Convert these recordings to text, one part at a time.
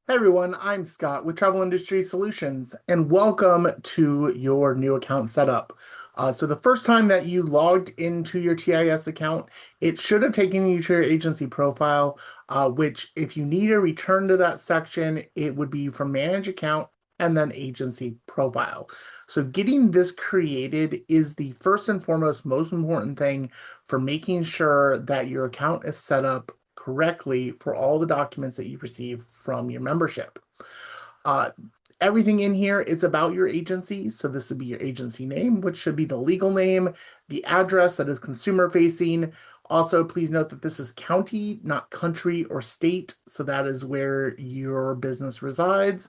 Hey everyone, I'm Scott with Travel Industry Solutions, and welcome to your new account setup. So the first time that you logged into your TIS account, it should have taken you to your agency profile, which if you need a return to that section, it would be from Manage Account and then Agency Profile. So getting this created is the first and foremost most important thing for making sure that your account is set up correctly for all the documents that you receive from your membership. Uh, Everything in here is about your agency. So this would be your agency name, which should be the legal name, the address that is consumer facing. Also, please note that this is county, not country or state. So that is where your business resides,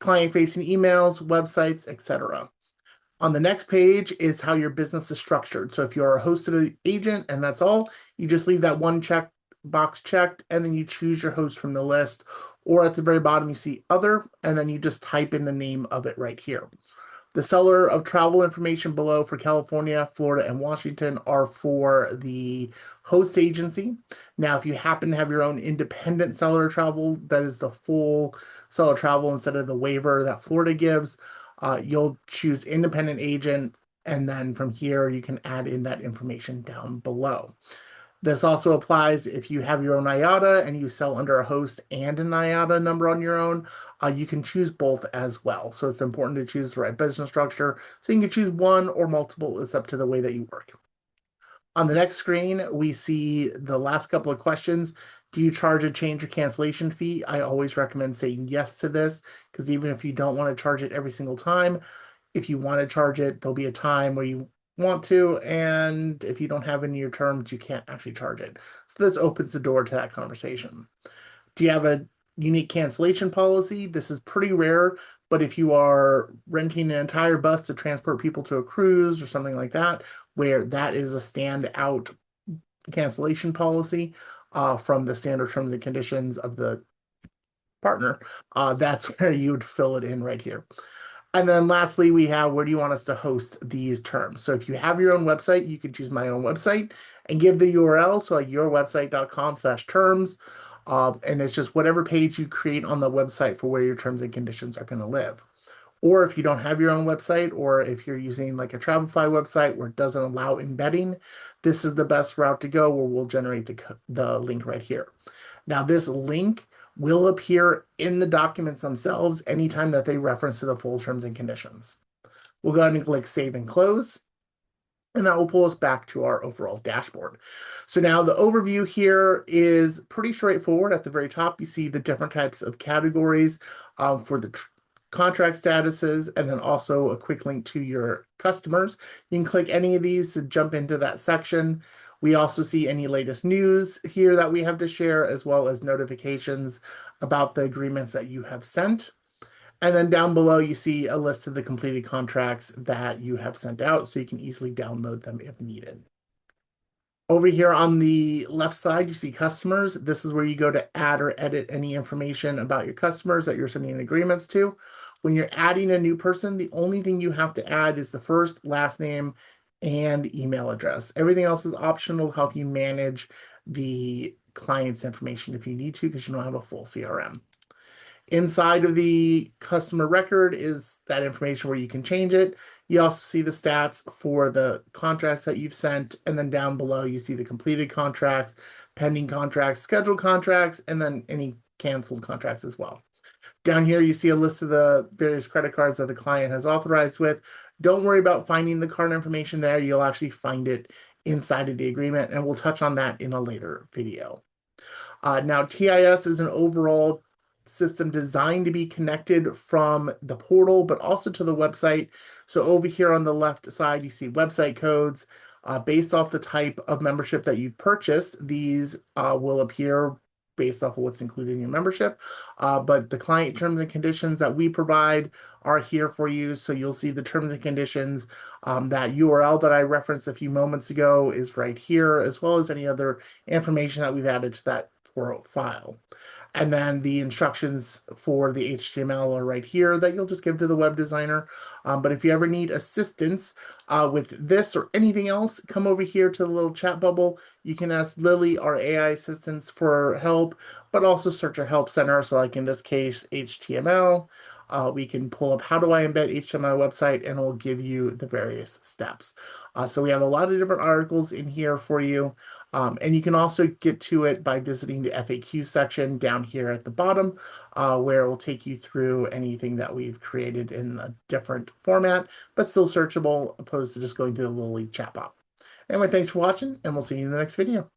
client facing emails, websites, etc. On the next page is how your business is structured. So if you're a hosted agent and that's all, you just leave that one check box checked and then you choose your host from the list. Or at the very bottom, you see other, and then you just type in the name of it right here. The seller of travel information below for California, Florida, and Washington are for the host agency. Now, if you happen to have your own independent seller travel, that is the full seller travel instead of the waiver that Florida gives, you'll choose independent agent, and then from here you can add in that information down below. This also applies if you have your own IATA and you sell under a host and an IATA number on your own. You can choose both as well. So it's important to choose the right business structure. So you can choose one or multiple. It's up to the way that you work. On the next screen, we see the last couple of questions. Do you charge a change or cancellation fee? I always recommend saying yes to this because even if you don't want to charge it every single time, if you want to charge it, there'll be a time where you want to, and if you don't have any of your terms, you can't actually charge it. So this opens the door to that conversation. Do you have a unique cancellation policy? This is pretty rare, but if you are renting an entire bus to transport people to a cruise or something like that, where that is a standout cancellation policy from the standard terms and conditions of the partner, that's where you would fill it in right here. And then lastly, we have where do you want us to host these terms? So if you have your own website, you can choose my own website and give the URL, so like yourwebsite.com/terms. And it's just whatever page you create on the website for where your terms and conditions are going to live. Or if you don't have your own website, or if you're using like a Travelify website where it doesn't allow embedding, this is the best route to go where we'll generate the link right here. Now, this link will appear in the documents themselves anytime that they reference to the full terms and conditions. We'll go ahead and click Save and Close, and that will pull us back to our overall dashboard. So now the overview here is pretty straightforward. At the very top, you see the different types of categories for the contract statuses, and then also a quick link to your customers. You can click any of these to jump into that section. We also see any latest news here that we have to share, as well as notifications about the agreements that you have sent. And then down below, you see a list of the completed contracts that you have sent out, so you can easily download them if needed. Over here on the left side, you see customers. This is where you go to add or edit any information about your customers that you're sending agreements to. When you're adding a new person, the only thing you have to add is the first, last name, and email address. Everything else is optional to help you manage the client's information if you need to, because you don't have a full CRM. Inside of the customer record is that information where you can change it. You also see the stats for the contracts that you've sent. And then down below, you see the completed contracts, pending contracts, scheduled contracts, and then any canceled contracts as well. Down here, you see a list of the various credit cards that the client has authorized with. Don't worry about finding the card information there. You'll actually find it inside of the agreement, and we'll touch on that in a later video. Now, TIS is an overall system designed to be connected from the portal, but also to the website. So over here on the left side, you see website codes. Based off the type of membership that you've purchased, these will appear based off of what's included in your membership. But the client terms and conditions that we provide are here for you. So you'll see the terms and conditions. That URL that I referenced a few moments ago is right here, as well as any other information that we've added to that import file. And then the instructions for the HTML are right here that you'll just give to the web designer. But if you ever need assistance with this or anything else, come over here to the little chat bubble. You can ask Lily, our AI assistants, for help, but also search our help center. So like in this case, HTML. We can pull up how do I embed HTML website, and it will give you the various steps. So we have a lot of different articles in here for you. And you can also get to it by visiting the FAQ section down here at the bottom, where it will take you through anything that we've created in a different format, but still searchable, opposed to just going through the Lily chat box. Anyway, thanks for watching, and we'll see you in the next video.